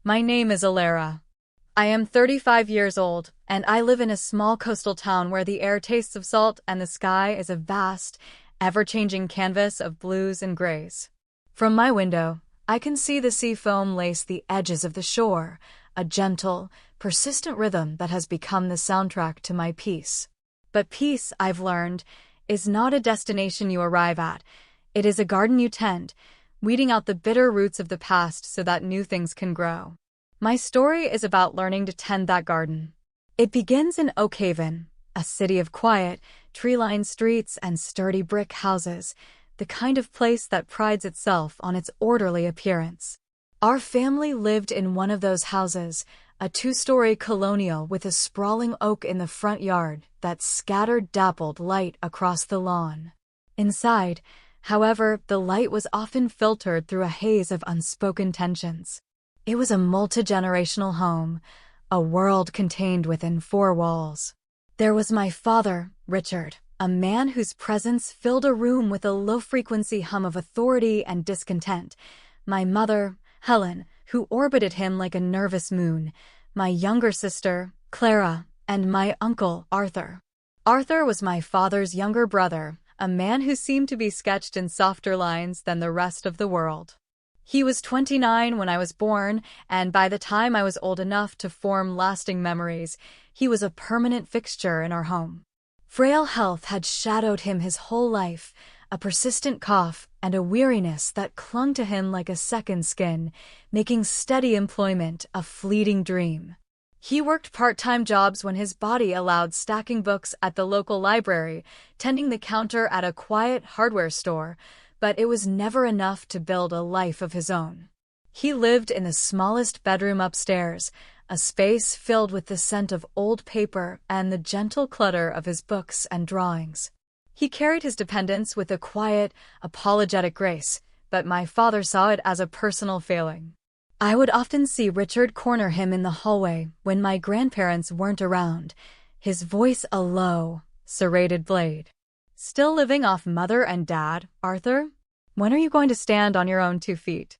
My name is Alara. I am 35 years old, and I live in a small coastal town where the air tastes of salt and the sky is a vast, ever-changing canvas of blues and grays. From my window, I can see the sea foam lace the edges of the shore, a gentle, persistent rhythm that has become the soundtrack to my peace. But peace, I've learned, is not a destination you arrive at. It is a garden you tend, weeding out the bitter roots of the past so that new things can grow. My story is about learning to tend that garden. It begins in Oak Haven, a city of quiet, tree-lined streets and sturdy brick houses, the kind of place that prides itself on its orderly appearance. Our family lived in one of those houses, a two-story colonial with a sprawling oak in the front yard that scattered dappled light across the lawn. Inside, however, the light was often filtered through a haze of unspoken tensions. It was a multi-generational home, a world contained within four walls. There was my father, Richard, a man whose presence filled a room with a low-frequency hum of authority and discontent. My mother, Helen, who orbited him like a nervous moon. My younger sister, Clara, and my uncle, Arthur. Arthur was my father's younger brother, a man who seemed to be sketched in softer lines than the rest of the world. He was 29 when I was born, and by the time I was old enough to form lasting memories, he was a permanent fixture in our home. Frail health had shadowed him his whole life, a persistent cough and a weariness that clung to him like a second skin, making steady employment a fleeting dream. He worked part-time jobs when his body allowed, stacking books at the local library, tending the counter at a quiet hardware store, but it was never enough to build a life of his own. He lived in the smallest bedroom upstairs, a space filled with the scent of old paper and the gentle clutter of his books and drawings. He carried his dependence with a quiet, apologetic grace, but my father saw it as a personal failing. I would often see Richard corner him in the hallway when my grandparents weren't around, his voice a low, serrated blade. Still living off mother and dad, Arthur? When are you going to stand on your own 2 feet?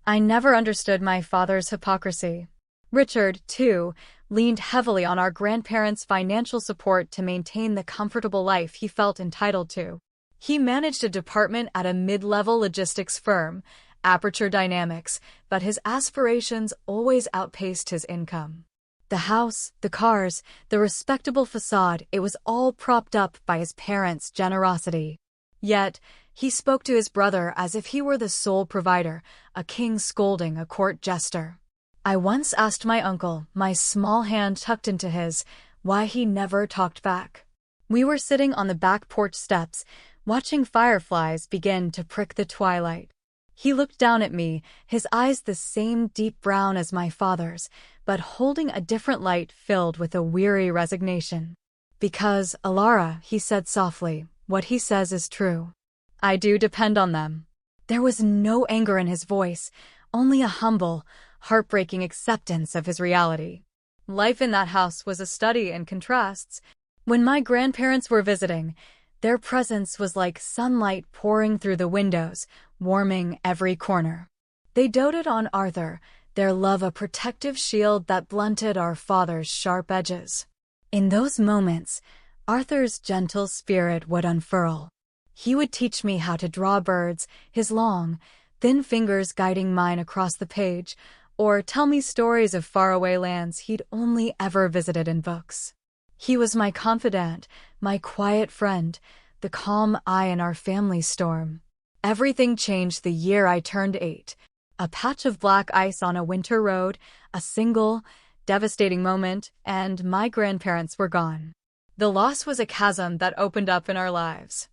I never understood my father's hypocrisy. Richard, too, leaned heavily on our grandparents' financial support to maintain the comfortable life he felt entitled to. He managed a department at a mid-level logistics firm, Aperture Dynamics, but his aspirations always outpaced his income. The house, the cars, the respectable facade, it was all propped up by his parents' generosity. Yet, he spoke to his brother as if he were the sole provider, a king scolding a court jester. I once asked my uncle, my small hand tucked into his, why he never talked back. We were sitting on the back porch steps, watching fireflies begin to prick the twilight. He looked down at me, his eyes the same deep brown as my father's, but holding a different light filled with a weary resignation. Because, Alara, he said softly, what he says is true. I do depend on them. There was no anger in his voice, only a humble, heartbreaking acceptance of his reality. Life in that house was a study in contrasts. When my grandparents were visiting, their presence was like sunlight pouring through the windows, warming every corner. They doted on Arthur, their love a protective shield that blunted our father's sharp edges. In those moments, Arthur's gentle spirit would unfurl. He would teach me how to draw birds, his long, thin fingers guiding mine across the page, or tell me stories of faraway lands he'd only ever visited in books. He was my confidant, my quiet friend, the calm eye in our family storm. Everything changed the year I turned 8. A patch of black ice on a winter road, a single, devastating moment, and my grandparents were gone. The loss was a chasm that opened up in our lives.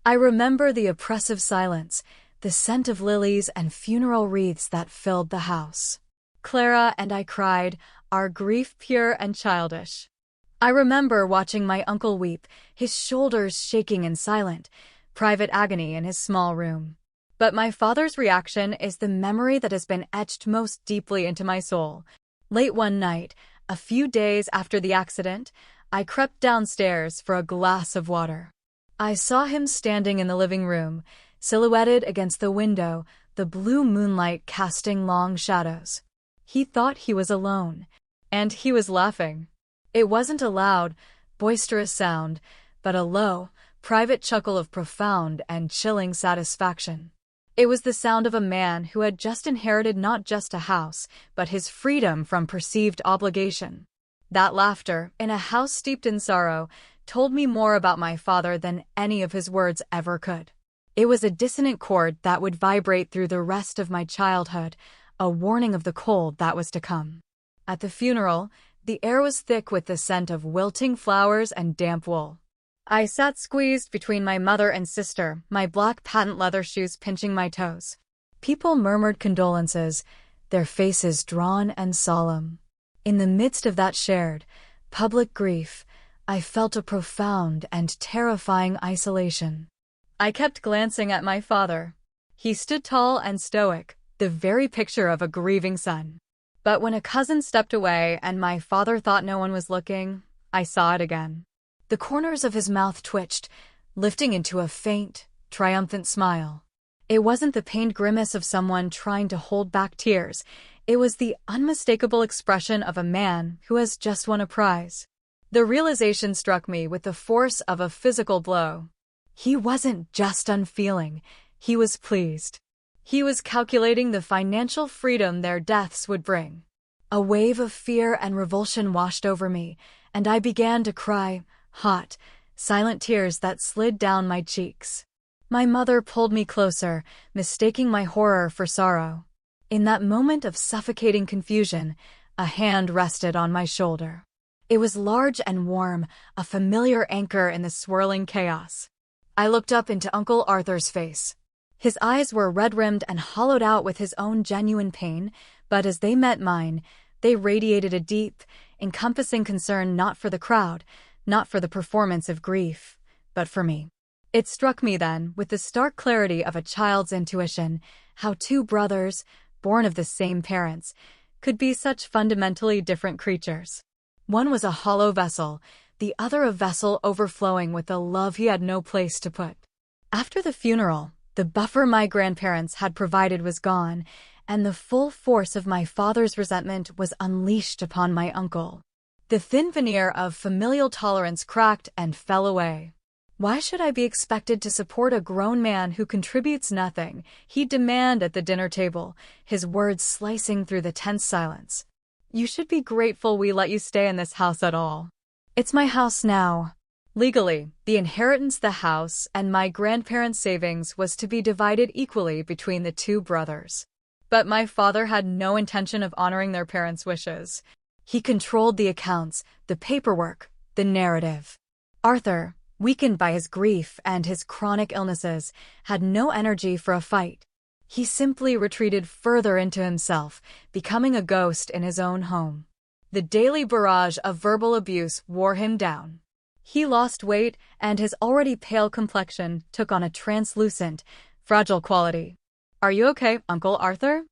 I remember the oppressive silence, the scent of lilies and funeral wreaths that filled the house. Clara and I cried, our grief pure and childish. I remember watching my uncle weep, his shoulders shaking in silent, private agony in his small room. But my father's reaction is the memory that has been etched most deeply into my soul. Late one night, a few days after the accident, I crept downstairs for a glass of water. I saw him standing in the living room, silhouetted against the window, the blue moonlight casting long shadows. He thought he was alone, and he was laughing. It wasn't a loud, boisterous sound, but a low, private chuckle of profound and chilling satisfaction. It was the sound of a man who had just inherited not just a house, but his freedom from perceived obligation. That laughter, in a house steeped in sorrow, told me more about my father than any of his words ever could. It was a dissonant chord that would vibrate through the rest of my childhood, a warning of the cold that was to come. At the funeral, the air was thick with the scent of wilting flowers and damp wool. I sat squeezed between my mother and sister, my black patent leather shoes pinching my toes. People murmured condolences, their faces drawn and solemn. In the midst of that shared, public grief, I felt a profound and terrifying isolation. I kept glancing at my father. He stood tall and stoic, the very picture of a grieving son. But when a cousin stepped away and my father thought no one was looking, I saw it again. The corners of his mouth twitched, lifting into a faint, triumphant smile. It wasn't the pained grimace of someone trying to hold back tears. It was the unmistakable expression of a man who has just won a prize. The realization struck me with the force of a physical blow. He wasn't just unfeeling, he was pleased. He was calculating the financial freedom their deaths would bring. A wave of fear and revulsion washed over me, and I began to cry, hot, silent tears that slid down my cheeks. My mother pulled me closer, mistaking my horror for sorrow. In that moment of suffocating confusion, a hand rested on my shoulder. It was large and warm, a familiar anchor in the swirling chaos. I looked up into Uncle Arthur's face. His eyes were red-rimmed and hollowed out with his own genuine pain, but as they met mine, they radiated a deep, encompassing concern not for the crowd, not for the performance of grief, but for me. It struck me then, with the stark clarity of a child's intuition, how two brothers, born of the same parents, could be such fundamentally different creatures. One was a hollow vessel, the other a vessel overflowing with a love he had no place to put. After the funeral, the buffer my grandparents had provided was gone, and the full force of my father's resentment was unleashed upon my uncle. The thin veneer of familial tolerance cracked and fell away. Why should I be expected to support a grown man who contributes nothing? He'd demand at the dinner table, his words slicing through the tense silence. You should be grateful we let you stay in this house at all. It's my house now. Legally, the inheritance, the house, and my grandparents' savings was to be divided equally between the two brothers. But my father had no intention of honoring their parents' wishes. He controlled the accounts, the paperwork, the narrative. Arthur, weakened by his grief and his chronic illnesses, had no energy for a fight. He simply retreated further into himself, becoming a ghost in his own home. The daily barrage of verbal abuse wore him down. He lost weight, and his already pale complexion took on a translucent, fragile quality. "Are you okay, Uncle Arthur?"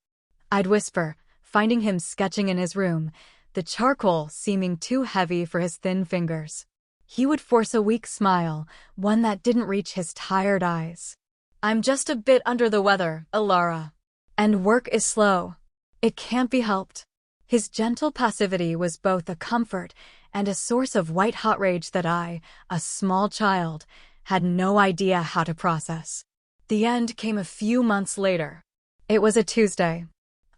I'd whisper, finding him sketching in his room, the charcoal seeming too heavy for his thin fingers. He would force a weak smile, one that didn't reach his tired eyes. "I'm just a bit under the weather, Alara. And work is slow. It can't be helped." His gentle passivity was both a comfort and a source of white-hot rage that I, a small child, had no idea how to process. The end came a few months later. It was a Tuesday.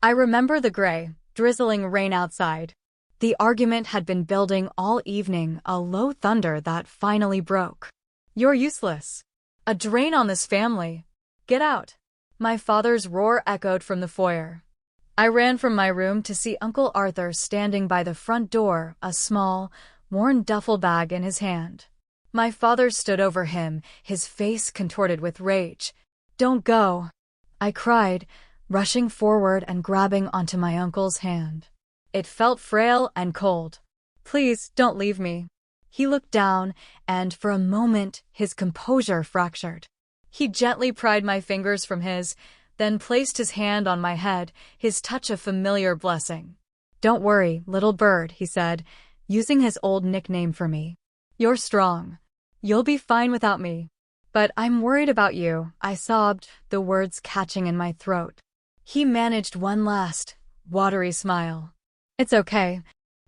I remember the gray, drizzling rain outside. The argument had been building all evening, a low thunder that finally broke. "You're useless. A drain on this family. Get out." My father's roar echoed from the foyer. I ran from my room to see Uncle Arthur standing by the front door, a small, worn duffel bag in his hand. My father stood over him, his face contorted with rage. "Don't go," I cried, rushing forward and grabbing onto my uncle's hand. It felt frail and cold. "Please, don't leave me." He looked down, and for a moment his composure fractured. He gently pried my fingers from his, then placed his hand on my head, his touch a familiar blessing. "Don't worry, little bird," he said, using his old nickname for me. "You're strong. You'll be fine without me." "But I'm worried about you," I sobbed, the words catching in my throat. He managed one last, watery smile. "It's okay."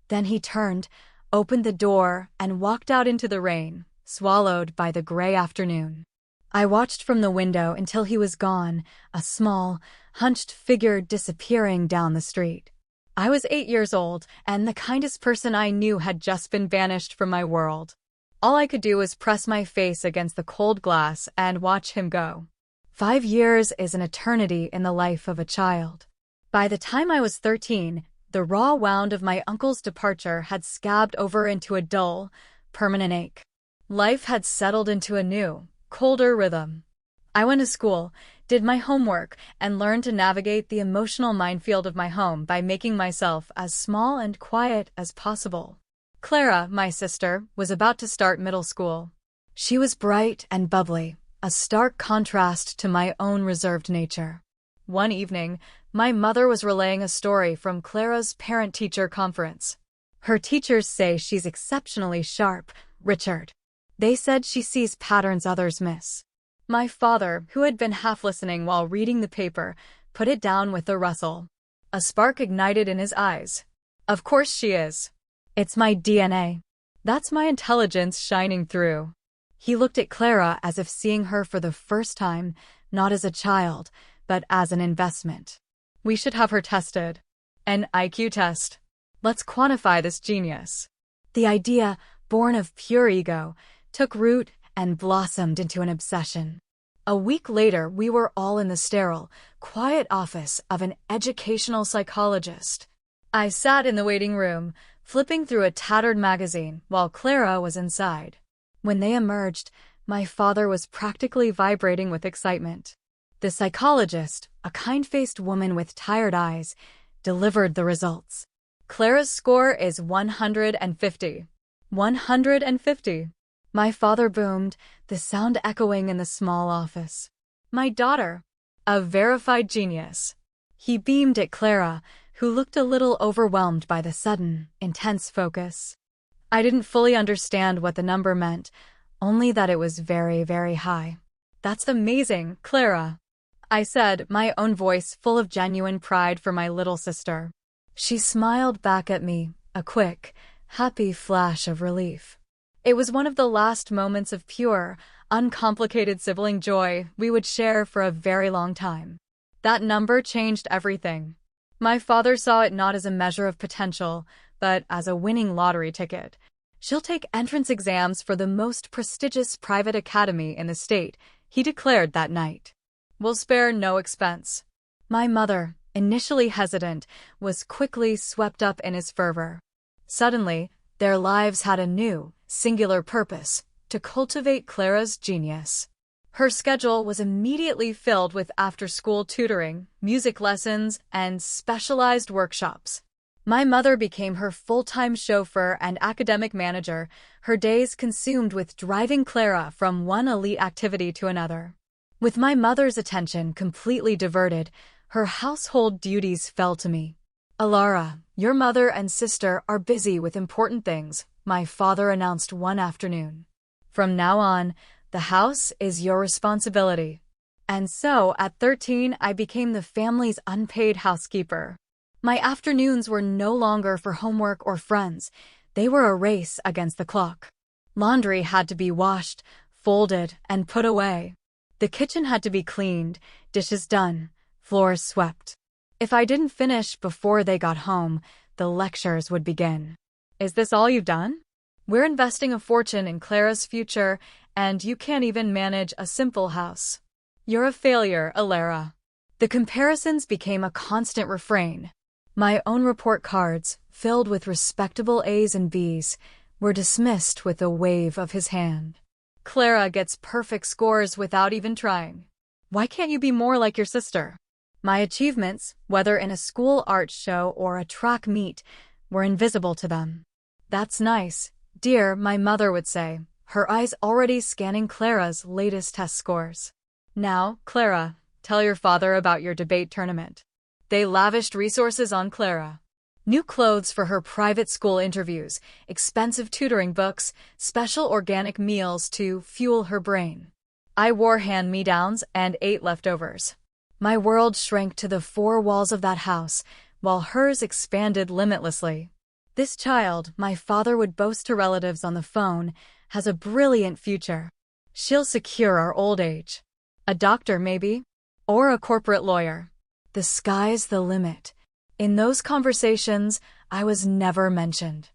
Then he turned, opened the door, and walked out into the rain, swallowed by the gray afternoon. I watched from the window until he was gone, a small, hunched figure disappearing down the street. I was 8 years old, and the kindest person I knew had just been banished from my world. All I could do was press my face against the cold glass and watch him go. 5 years is an eternity in the life of a child. By the time I was 13, the raw wound of my uncle's departure had scabbed over into a dull, permanent ache. Life had settled into a new, colder rhythm. I went to school, did my homework, and learned to navigate the emotional minefield of my home by making myself as small and quiet as possible. Clara, my sister, was about to start middle school. She was bright and bubbly, a stark contrast to my own reserved nature. One evening, my mother was relaying a story from Clara's parent-teacher conference. "Her teachers say she's exceptionally sharp, Richard. They said she sees patterns others miss." My father, who had been half listening while reading the paper, put it down with a rustle. A spark ignited in his eyes. "Of course she is. It's my DNA. That's my intelligence shining through." He looked at Clara as if seeing her for the first time, not as a child, but as an investment. "We should have her tested. An IQ test. Let's quantify this genius." The idea, born of pure ego, took root and blossomed into an obsession. A week later, we were all in the sterile, quiet office of an educational psychologist. I sat in the waiting room, flipping through a tattered magazine, while Clara was inside. When they emerged, my father was practically vibrating with excitement. The psychologist, a kind-faced woman with tired eyes, delivered the results. "Clara's score is 150. 150. My father boomed, the sound echoing in the small office. "My daughter. A verified genius." He beamed at Clara, who looked a little overwhelmed by the sudden, intense focus. I didn't fully understand what the number meant, only that it was very, very high. "That's amazing, Clara," I said, my own voice full of genuine pride for my little sister. She smiled back at me, a quick, happy flash of relief. It was one of the last moments of pure, uncomplicated sibling joy we would share for a very long time. That number changed everything. My father saw it not as a measure of potential, but as a winning lottery ticket. "She'll take entrance exams for the most prestigious private academy in the state," he declared that night. "We'll spare no expense." My mother, initially hesitant, was quickly swept up in his fervor. Suddenly, their lives had a new, singular purpose: to cultivate Clara's genius. Her schedule was immediately filled with after-school tutoring, music lessons, and specialized workshops. My mother became her full-time chauffeur and academic manager, her days consumed with driving Clara from one elite activity to another. With my mother's attention completely diverted, her household duties fell to me. "Alara, your mother and sister are busy with important things," my father announced one afternoon. "From now on, the house is your responsibility." And so, at 13, I became the family's unpaid housekeeper. My afternoons were no longer for homework or friends. They were a race against the clock. Laundry had to be washed, folded, and put away. The kitchen had to be cleaned, dishes done, floors swept. If I didn't finish before they got home, the lectures would begin. "Is this all you've done? We're investing a fortune in Clara's future, and you can't even manage a simple house. You're a failure, Alara." The comparisons became a constant refrain. My own report cards, filled with respectable A's and B's, were dismissed with a wave of his hand. "Clara gets perfect scores without even trying. Why can't you be more like your sister?" My achievements, whether in a school art show or a track meet, were invisible to them. "That's nice, dear," my mother would say, her eyes already scanning Clara's latest test scores. "Now, Clara, tell your father about your debate tournament." They lavished resources on Clara. New clothes for her private school interviews, expensive tutoring books, special organic meals to fuel her brain. I wore hand-me-downs and ate leftovers. My world shrank to the four walls of that house, while hers expanded limitlessly. This child, my father would boast to relatives on the phone, has a brilliant future. She'll secure our old age. A doctor, maybe? Or a corporate lawyer. The sky's the limit. In those conversations, I was never mentioned.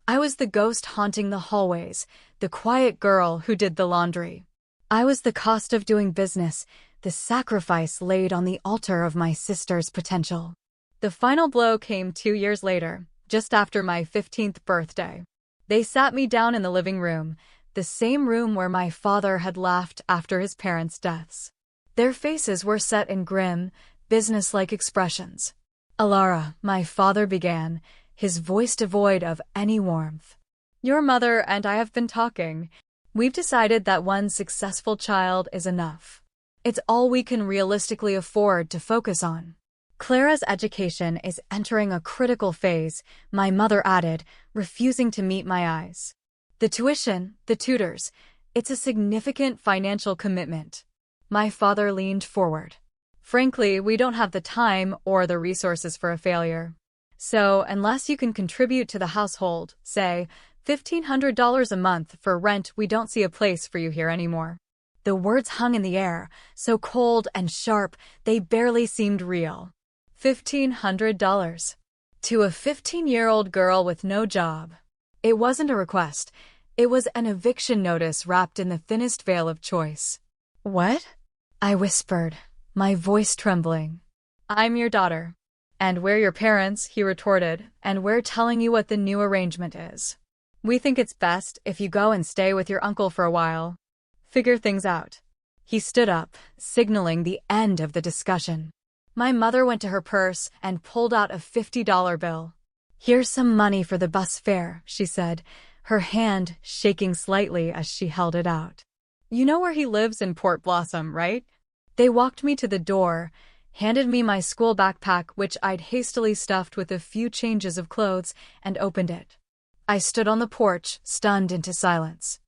I was the ghost haunting the hallways, the quiet girl who did the laundry. I was the cost of doing business, the sacrifice laid on the altar of my sister's potential. The final blow came 2 years later, just after my 15th birthday. They sat me down in the living room, the same room where my father had laughed after his parents' deaths. Their faces were set in grim, businesslike expressions. "Alara," my father began, his voice devoid of any warmth. "Your mother and I have been talking. We've decided that one successful child is enough. It's all we can realistically afford to focus on." "Clara's education is entering a critical phase," my mother added, refusing to meet my eyes. "The tuition, the tutors, it's a significant financial commitment." My father leaned forward. "Frankly, we don't have the time or the resources for a failure. So, unless you can contribute to the household, say, $1,500 a month for rent, we don't see a place for you here anymore." The words hung in the air, so cold and sharp they barely seemed real. $1,500. To a 15-year-old girl with no job. It wasn't a request. It was an eviction notice wrapped in the thinnest veil of choice. "What?" I whispered, my voice trembling. "I'm your daughter. And we're your parents," he retorted, "and we're telling you what the new arrangement is. We think it's best if you go and stay with your uncle for a while. Figure things out." He stood up, signaling the end of the discussion. My mother went to her purse and pulled out a $50 bill. "Here's some money for the bus fare," she said, her hand shaking slightly as she held it out. "You know where he lives in Port Blossom, right?" They walked me to the door, handed me my school backpack, which I'd hastily stuffed with a few changes of clothes, and opened it. I stood on the porch, stunned into silence.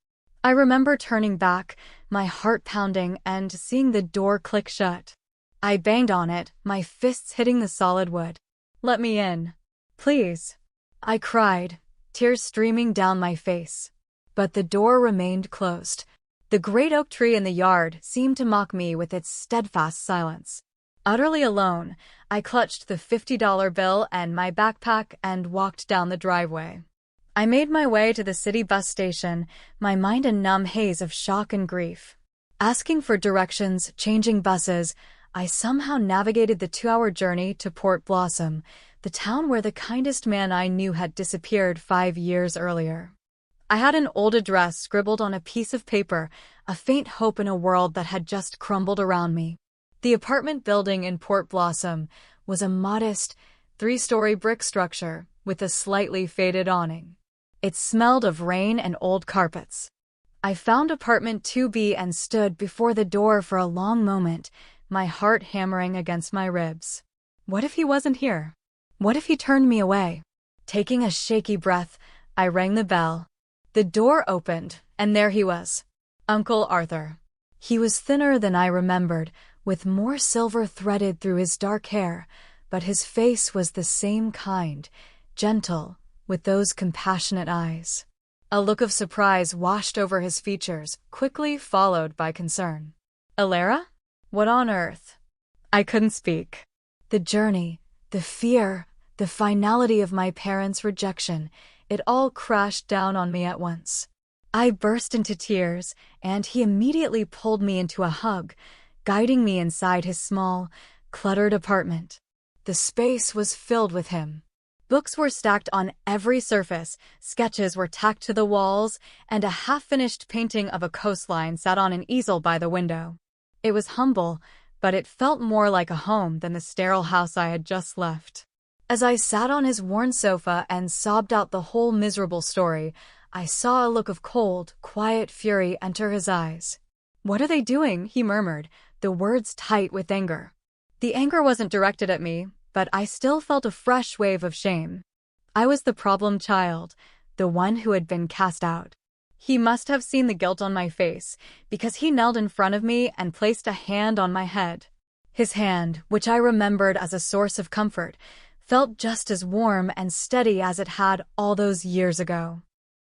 I remember turning back, my heart pounding, and seeing the door click shut. I banged on it, my fists hitting the solid wood. "Let me in. Please." I cried, tears streaming down my face. But the door remained closed. The great oak tree in the yard seemed to mock me with its steadfast silence. Utterly alone, I clutched the $50 bill and my backpack and walked down the driveway. I made my way to the city bus station, my mind a numb haze of shock and grief. Asking for directions, changing buses, I somehow navigated the 2-hour journey to Port Blossom, the town where the kindest man I knew had disappeared 5 years earlier. I had an old address scribbled on a piece of paper, a faint hope in a world that had just crumbled around me. The apartment building in Port Blossom was a modest, 3-story brick structure with a slightly faded awning. It smelled of rain and old carpets. I found apartment 2B and stood before the door for a long moment, my heart hammering against my ribs. What if he wasn't here? What if he turned me away? Taking a shaky breath, I rang the bell. The door opened, and there he was. Uncle Arthur. He was thinner than I remembered, with more silver threaded through his dark hair, but his face was the same kind, gentle, with those compassionate eyes. A look of surprise washed over his features, quickly followed by concern. "Alara? What on earth?" I couldn't speak. The journey, the fear, the finality of my parents' rejection, it all crashed down on me at once. I burst into tears, and he immediately pulled me into a hug, guiding me inside his small, cluttered apartment. The space was filled with him. Books were stacked on every surface, sketches were tacked to the walls, and a half-finished painting of a coastline sat on an easel by the window. It was humble, but it felt more like a home than the sterile house I had just left. As I sat on his worn sofa and sobbed out the whole miserable story, I saw a look of cold, quiet fury enter his eyes. "What are they doing?" he murmured, the words tight with anger. The anger wasn't directed at me, but I still felt a fresh wave of shame. I was the problem child, the one who had been cast out. He must have seen the guilt on my face, because he knelt in front of me and placed a hand on my head. His hand, which I remembered as a source of comfort, felt just as warm and steady as it had all those years ago.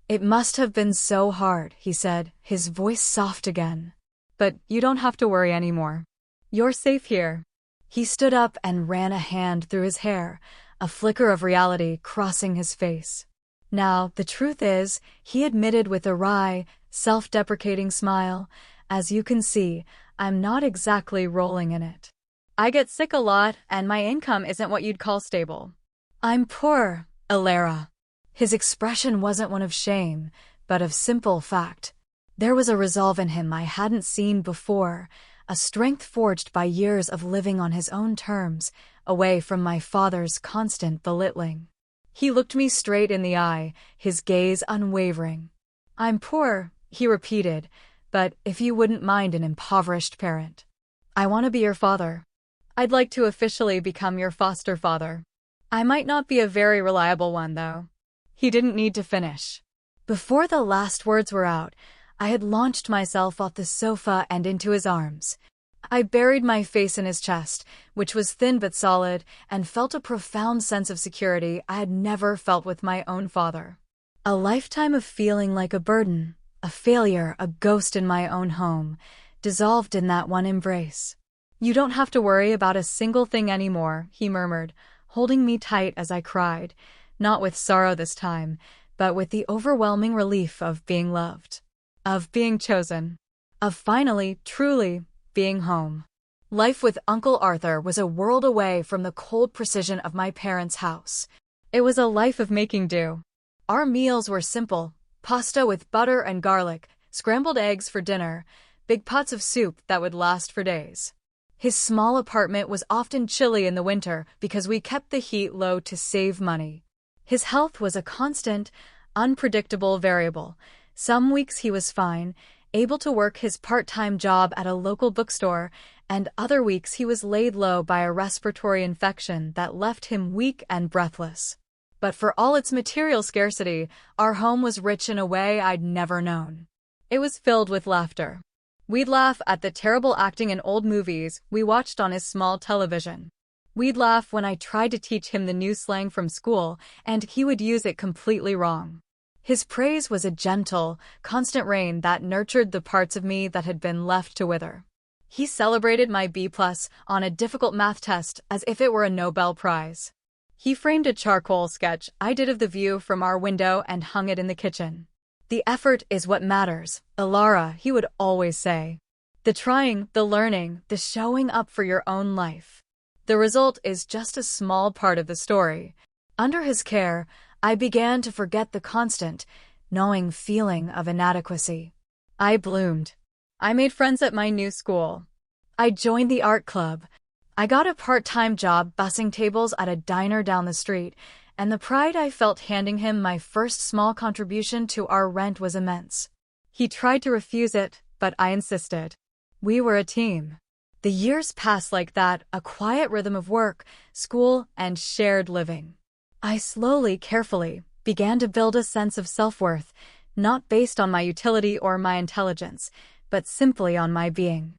"It must have been so hard," he said, his voice soft again. "But you don't have to worry anymore. You're safe here." He stood up and ran a hand through his hair, a flicker of reality crossing his face. "Now, the truth is," he admitted with a wry, self-deprecating smile, "as you can see, I'm not exactly rolling in it. I get sick a lot, and my income isn't what you'd call stable. I'm poor, Alara." His expression wasn't one of shame, but of simple fact. There was a resolve in him I hadn't seen before, a strength forged by years of living on his own terms, away from my father's constant belittling. He looked me straight in the eye, his gaze unwavering. "I'm poor," he repeated, "but if you wouldn't mind an impoverished parent. I want to be your father. I'd like to officially become your foster father. I might not be a very reliable one, though." He didn't need to finish. Before the last words were out, I had launched myself off the sofa and into his arms. I buried my face in his chest, which was thin but solid, and felt a profound sense of security I had never felt with my own father. A lifetime of feeling like a burden, a failure, a ghost in my own home, dissolved in that one embrace. "You don't have to worry about a single thing anymore," he murmured, holding me tight as I cried, not with sorrow this time, but with the overwhelming relief of being loved, of being chosen, of finally, truly, being home. Life with Uncle Arthur was a world away from the cold precision of my parents' house. It was a life of making do. Our meals were simple: pasta with butter and garlic, scrambled eggs for dinner, big pots of soup that would last for days. His small apartment was often chilly in the winter because we kept the heat low to save money. His health was a constant, unpredictable variable. Some weeks he was fine, able to work his part-time job at a local bookstore, and other weeks he was laid low by a respiratory infection that left him weak and breathless. But for all its material scarcity, our home was rich in a way I'd never known. It was filled with laughter. We'd laugh at the terrible acting in old movies we watched on his small television. We'd laugh when I tried to teach him the new slang from school, and he would use it completely wrong. His praise was a gentle, constant rain that nurtured the parts of me that had been left to wither. He celebrated my B+ on a difficult math test as if it were a Nobel Prize. He framed a charcoal sketch I did of the view from our window and hung it in the kitchen. "The effort is what matters, Alara," he would always say. "The trying, the learning, the showing up for your own life. The result is just a small part of the story." Under his care, I began to forget the constant, gnawing feeling of inadequacy. I bloomed. I made friends at my new school. I joined the art club. I got a part-time job bussing tables at a diner down the street, and the pride I felt handing him my first small contribution to our rent was immense. He tried to refuse it, but I insisted. We were a team. The years passed like that, a quiet rhythm of work, school, and shared living. I slowly, carefully, began to build a sense of self-worth, not based on my utility or my intelligence, but simply on my being.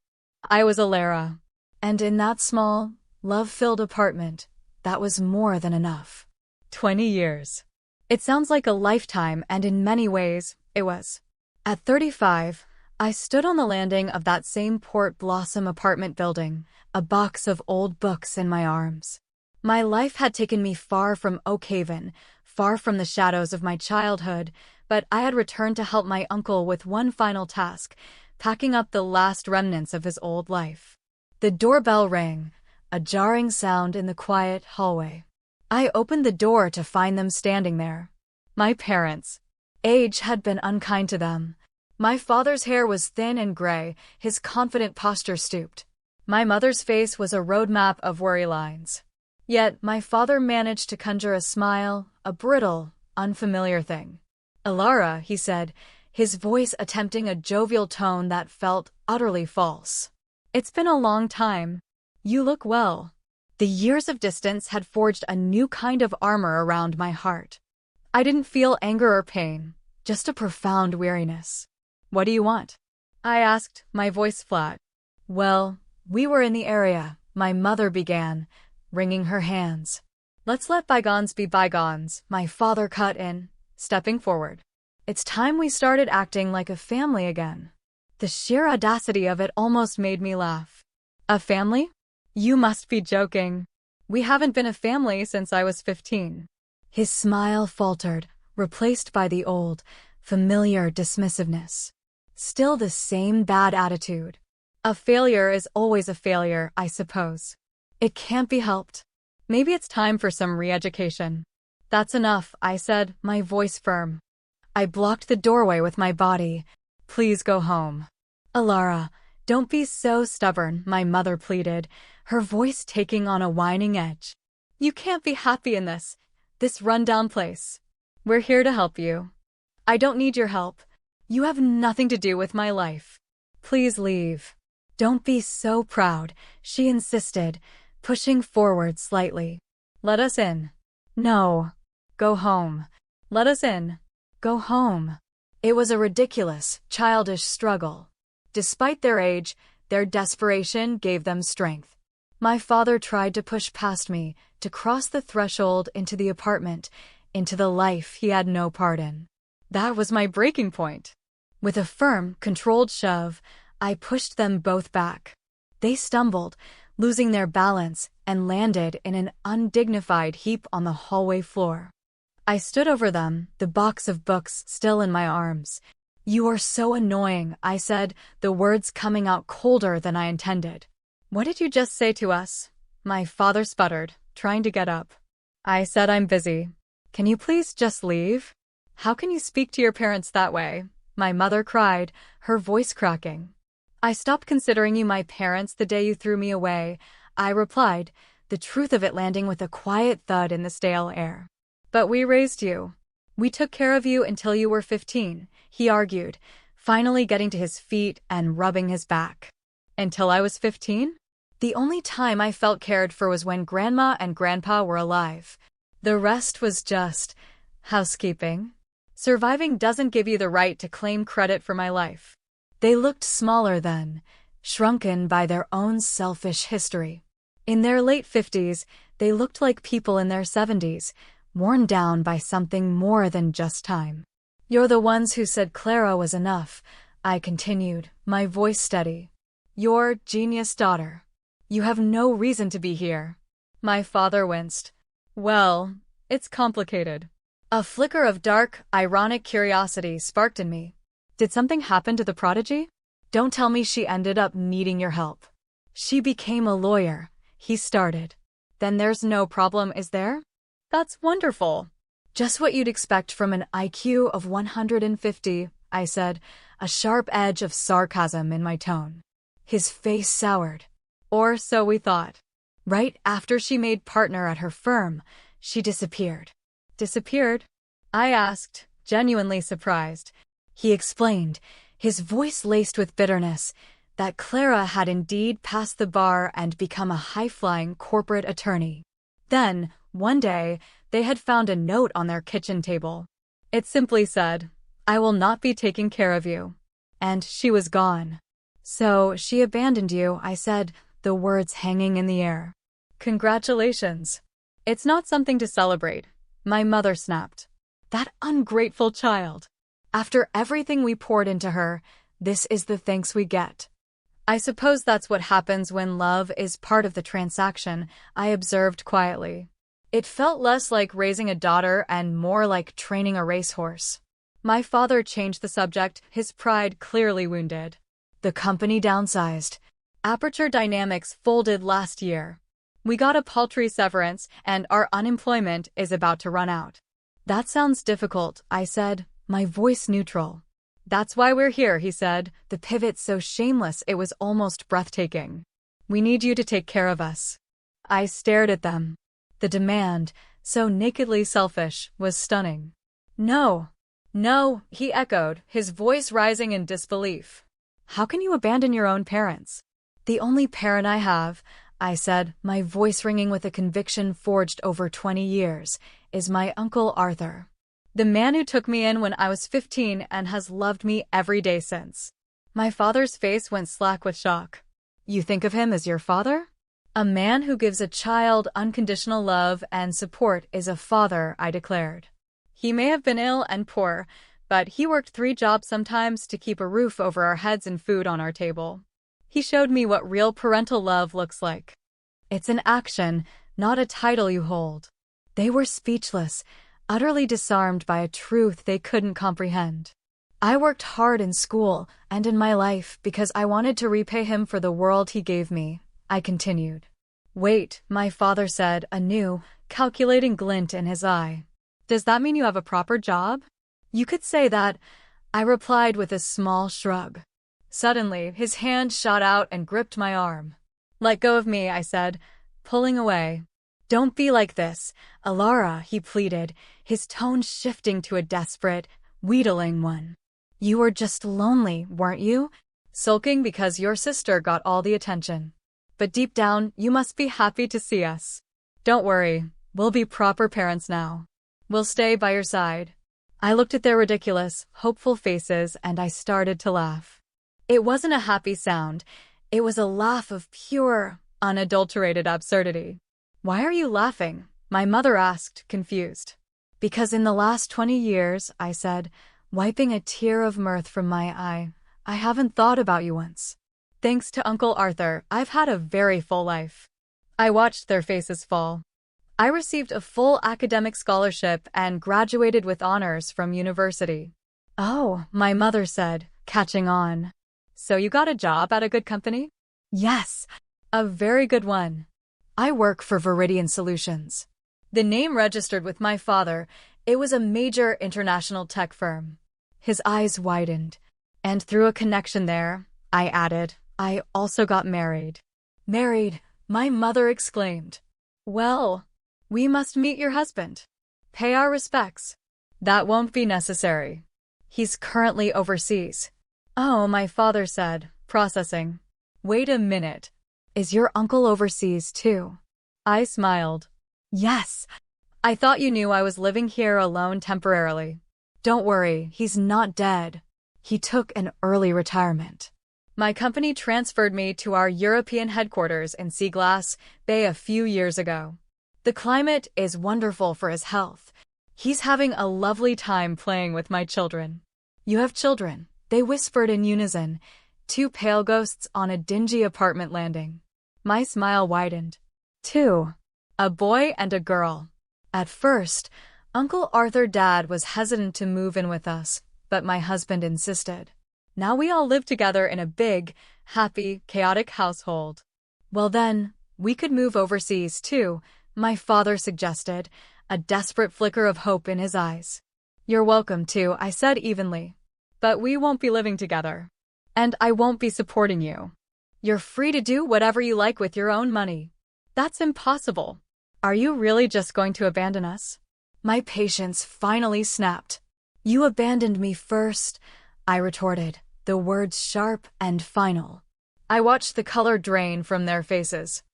I was Alara. And in that small, love-filled apartment, that was more than enough. 20 years. It sounds like a lifetime, and in many ways, it was. At 35, I stood on the landing of that same Port Blossom apartment building, a box of old books in my arms. My life had taken me far from Oak Haven, far from the shadows of my childhood, but I had returned to help my uncle with one final task, packing up the last remnants of his old life. The doorbell rang, a jarring sound in the quiet hallway. I opened the door to find them standing there. My parents. Age had been unkind to them. My father's hair was thin and gray, his confident posture stooped. My mother's face was a roadmap of worry lines. Yet my father managed to conjure a smile, a brittle, unfamiliar thing. "Alara," he said, his voice attempting a jovial tone that felt utterly false. "It's been a long time. You look well." The years of distance had forged a new kind of armor around my heart. I didn't feel anger or pain, just a profound weariness. "What do you want?" I asked, my voice flat. "Well, we were in the area," my mother began, wringing her hands. Let's let bygones be bygones, my father cut in, stepping forward. It's time we started acting like a family again. The sheer audacity of it almost made me laugh. A family? You must be joking. We haven't been a family since I was 15. His smile faltered, replaced by the old, familiar dismissiveness. Still the same bad attitude. A failure is always a failure, I suppose. It can't be helped. Maybe it's time for some re-education. That's enough, I said, my voice firm. I blocked the doorway with my body. Please go home. Alara, don't be so stubborn, my mother pleaded, her voice taking on a whining edge. You can't be happy in this rundown place. We're here to help you. I don't need your help. You have nothing to do with my life. Please leave. Don't be so proud, she insisted, pushing forward slightly. Let us in. No. Go home. Let us in. Go home. It was a ridiculous, childish struggle. Despite their age, their desperation gave them strength. My father tried to push past me, to cross the threshold into the apartment, into the life he had no part in. That was my breaking point. With a firm, controlled shove, I pushed them both back. They stumbled, losing their balance, and landed in an undignified heap on the hallway floor. I stood over them, the box of books still in my arms. You are so annoying, I said, the words coming out colder than I intended. What did you just say to us? My father sputtered, trying to get up. I said I'm busy. Can you please just leave? How can you speak to your parents that way? My mother cried, her voice cracking. I stopped considering you my parents the day you threw me away, I replied, the truth of it landing with a quiet thud in the stale air. But we raised you. We took care of you until you were 15, he argued, finally getting to his feet and rubbing his back. Until I was 15? The only time I felt cared for was when Grandma and Grandpa were alive. The rest was just housekeeping. Surviving doesn't give you the right to claim credit for my life. They looked smaller then, shrunken by their own selfish history. In their late 50s, they looked like people in their 70s, worn down by something more than just time. You're the ones who said Clara was enough, I continued, my voice steady. Your genius daughter. You have no reason to be here. My father winced. Well, it's complicated. A flicker of dark, ironic curiosity sparked in me. Did something happen to the prodigy? Don't tell me she ended up needing your help. She became a lawyer, he started. Then there's no problem, is there? That's wonderful. Just what you'd expect from an IQ of 150, I said, a sharp edge of sarcasm in my tone. His face soured. Or so we thought. Right after she made partner at her firm, she disappeared. Disappeared? I asked, genuinely surprised. He explained, his voice laced with bitterness, that Clara had indeed passed the bar and become a high-flying corporate attorney. Then, one day, they had found a note on their kitchen table. It simply said, I will not be taking care of you. And she was gone. So she abandoned you, I said, the words hanging in the air. Congratulations. It's not something to celebrate, my mother snapped. That ungrateful child. After everything we poured into her, this is the thanks we get. I suppose that's what happens when love is part of the transaction, I observed quietly. It felt less like raising a daughter and more like training a racehorse. My father changed the subject, his pride clearly wounded. The company downsized. Aperture Dynamics folded last year. We got a paltry severance, and our unemployment is about to run out. That sounds difficult, I said, my voice neutral. That's why we're here, he said, the pivot so shameless it was almost breathtaking. We need you to take care of us. I stared at them. The demand, so nakedly selfish, was stunning. No. No, he echoed, his voice rising in disbelief. How can you abandon your own parents? The only parent I have, I said, my voice ringing with a conviction forged over 20 years, is my Uncle Arthur. The man who took me in when I was 15 and has loved me every day since. My father's face went slack with shock. You think of him as your father? A man who gives a child unconditional love and support is a father, I declared. He may have been ill and poor, but he worked 3 jobs sometimes to keep a roof over our heads and food on our table. He showed me what real parental love looks like. It's an action, not a title you hold. They were speechless, utterly disarmed by a truth they couldn't comprehend. I worked hard in school and in my life because I wanted to repay him for the world he gave me, I continued. Wait, my father said, a new, calculating glint in his eye. Does that mean you have a proper job? You could say that, I replied with a small shrug. Suddenly, his hand shot out and gripped my arm. Let go of me, I said, pulling away. Don't be like this, Alara, he pleaded, his tone shifting to a desperate, wheedling one. You were just lonely, weren't you? Sulking because your sister got all the attention. But deep down, you must be happy to see us. Don't worry, we'll be proper parents now. We'll stay by your side. I looked at their ridiculous, hopeful faces and I started to laugh. It wasn't a happy sound. It was a laugh of pure, unadulterated absurdity. Why are you laughing? My mother asked, confused. Because in the last 20 years, I said, wiping a tear of mirth from my eye, I haven't thought about you once. Thanks to Uncle Arthur, I've had a very full life. I watched their faces fall. I received a full academic scholarship and graduated with honors from university. Oh, my mother said, catching on. So you got a job at a good company? Yes, a very good one. I work for Viridian Solutions. The name registered with my father. It was a major international tech firm. His eyes widened. And through a connection there, I added, I also got married. Married, my mother exclaimed. Well, we must meet your husband. Pay our respects. That won't be necessary. He's currently overseas. Oh, my father said, processing. Wait a minute. Is your uncle overseas too? I smiled. Yes. I thought you knew I was living here alone temporarily. Don't worry, he's not dead. He took an early retirement. My company transferred me to our European headquarters in Seaglass Bay a few years ago. The climate is wonderful for his health. He's having a lovely time playing with my children. You have children, they whispered in unison, 2 pale ghosts on a dingy apartment landing. My smile widened. 2. A boy and a girl. At first, Uncle Arthur's dad was hesitant to move in with us, but my husband insisted. Now we all live together in a big, happy, chaotic household. Well then, we could move overseas too, my father suggested, a desperate flicker of hope in his eyes. You're welcome to, I said evenly. But we won't be living together. And I won't be supporting you. You're free to do whatever you like with your own money. That's impossible. Are you really just going to abandon us? My patience finally snapped. You abandoned me first, I retorted, the words sharp and final. I watched the color drain from their faces.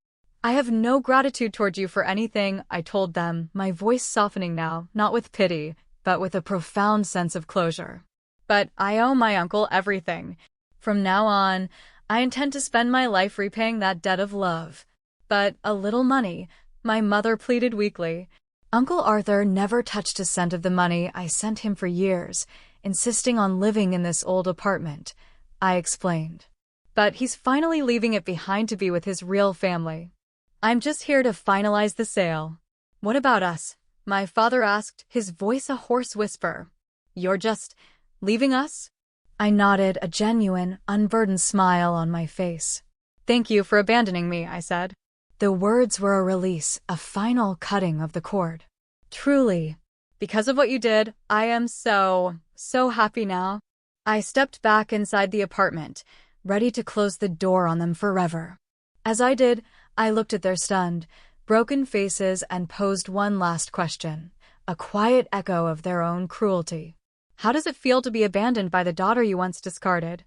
I have no gratitude toward you for anything, I told them, my voice softening now, not with pity, but with a profound sense of closure. But I owe my uncle everything. From now on, I intend to spend my life repaying that debt of love. But a little money, my mother pleaded weakly. Uncle Arthur never touched a cent of the money I sent him for years, insisting on living in this old apartment, I explained. But he's finally leaving it behind to be with his real family. I'm just here to finalize the sale. What about us? My father asked, his voice a hoarse whisper. You're just leaving us? I nodded, a genuine, unburdened smile on my face. Thank you for abandoning me, I said. The words were a release, a final cutting of the cord. Truly, because of what you did, I am so happy now. I stepped back inside the apartment, ready to close the door on them forever. As I did, I looked at their stunned, broken faces and posed one last question, a quiet echo of their own cruelty. How does it feel to be abandoned by the daughter you once discarded?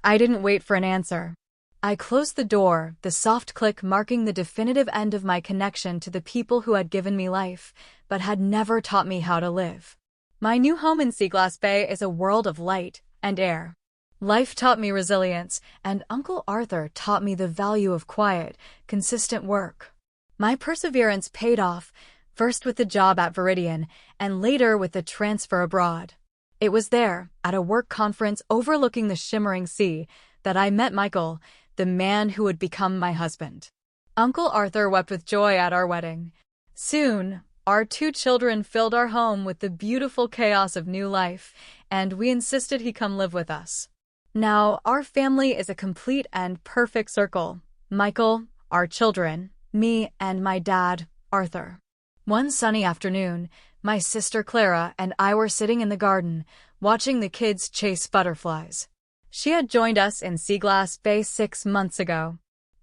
I didn't wait for an answer. I closed the door, the soft click marking the definitive end of my connection to the people who had given me life, but had never taught me how to live. My new home in Seaglass Bay is a world of light and air. Life taught me resilience, and Uncle Arthur taught me the value of quiet, consistent work. My perseverance paid off, first with the job at Viridian, and later with the transfer abroad. It was there, at a work conference overlooking the shimmering sea, that I met Michael, the man who would become my husband. Uncle Arthur wept with joy at our wedding. Soon, our 2 children filled our home with the beautiful chaos of new life, and we insisted he come live with us. Now, our family is a complete and perfect circle. Michael, our children, me, and my dad, Arthur. One sunny afternoon, my sister Clara and I were sitting in the garden, watching the kids chase butterflies. She had joined us in Seaglass Bay 6 months ago.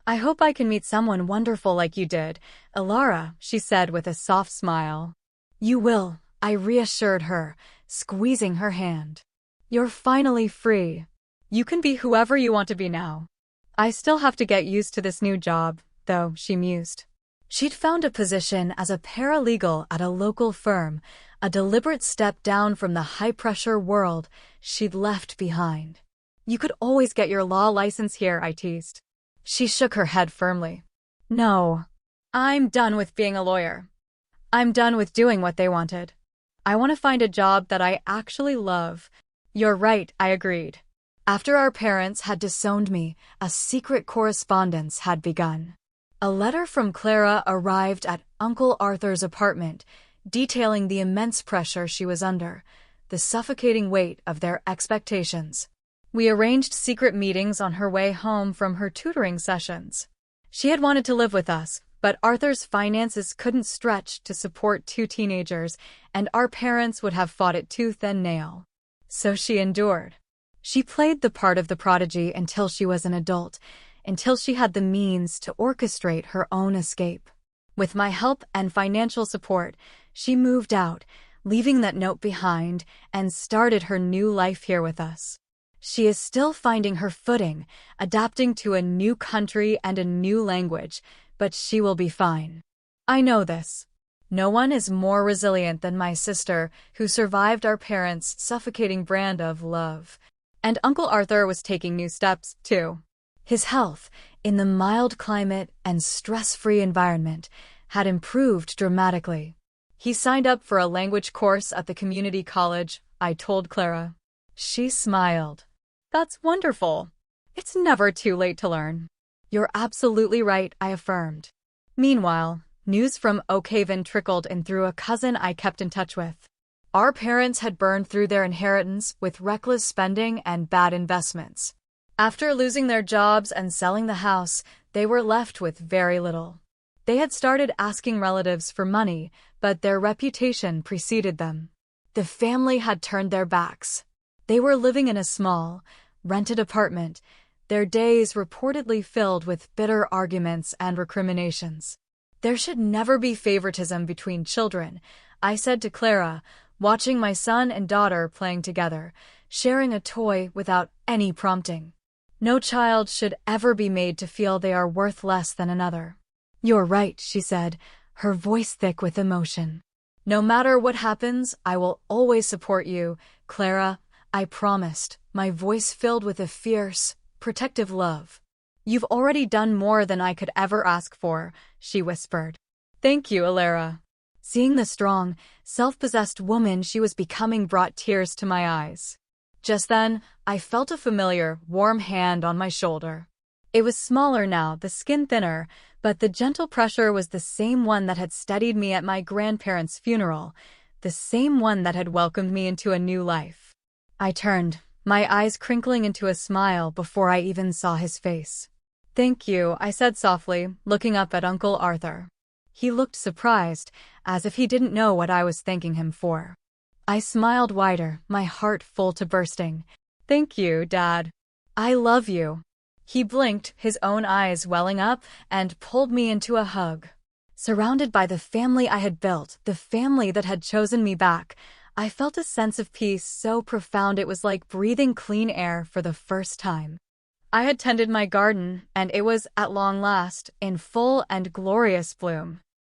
"I hope I can meet someone wonderful like you did, Alara," she said with a soft smile. "You will," I reassured her, squeezing her hand. "You're finally free. You can be whoever you want to be now." "I still have to get used to this new job, though," she mused. She'd found a position as a paralegal at a local firm, a deliberate step down from the high-pressure world she'd left behind. "You could always get your law license here," I teased. She shook her head firmly. "No. I'm done with being a lawyer. I'm done with doing what they wanted. I want to find a job that I actually love." "You're right," I agreed. After our parents had disowned me, a secret correspondence had begun. A letter from Clara arrived at Uncle Arthur's apartment, detailing the immense pressure she was under, the suffocating weight of their expectations. We arranged secret meetings on her way home from her tutoring sessions. She had wanted to live with us, but Arthur's finances couldn't stretch to support 2 teenagers, and our parents would have fought it tooth and nail. So she endured. She played the part of the prodigy until she was an adult, until she had the means to orchestrate her own escape. With my help and financial support, she moved out, leaving that note behind, and started her new life here with us. She is still finding her footing, adapting to a new country and a new language, but she will be fine. I know this. No one is more resilient than my sister, who survived our parents' suffocating brand of love. And Uncle Arthur was taking new steps, too. His health, in the mild climate and stress-free environment, had improved dramatically. He signed up for a language course at the community college, I told Clara. She smiled. "That's wonderful. It's never too late to learn." "You're absolutely right," I affirmed. Meanwhile, news from Oak Haven trickled in through a cousin I kept in touch with. Our parents had burned through their inheritance with reckless spending and bad investments. After losing their jobs and selling the house, they were left with very little. They had started asking relatives for money, but their reputation preceded them. The family had turned their backs. They were living in a small, rented apartment, their days reportedly filled with bitter arguments and recriminations. "There should never be favoritism between children," I said to Clara, watching my son and daughter playing together, sharing a toy without any prompting. "No child should ever be made to feel they are worth less than another." "You're right," she said, her voice thick with emotion. "No matter what happens, I will always support you, Clara," I promised, my voice filled with a fierce, protective love. "You've already done more than I could ever ask for," she whispered. "Thank you, Alara." Seeing the strong, self-possessed woman she was becoming brought tears to my eyes. Just then, I felt a familiar, warm hand on my shoulder. It was smaller now, the skin thinner, but the gentle pressure was the same one that had steadied me at my grandparents' funeral, the same one that had welcomed me into a new life. I turned, my eyes crinkling into a smile before I even saw his face. "Thank you," I said softly, looking up at Uncle Arthur. He looked surprised, as if he didn't know what I was thanking him for. I smiled wider, my heart full to bursting. "Thank you, Dad. I love you." He blinked, his own eyes welling up, and pulled me into a hug. Surrounded by the family I had built, the family that had chosen me back, I felt a sense of peace so profound it was like breathing clean air for the first time. I had tended my garden, and it was, at long last, in full and glorious bloom.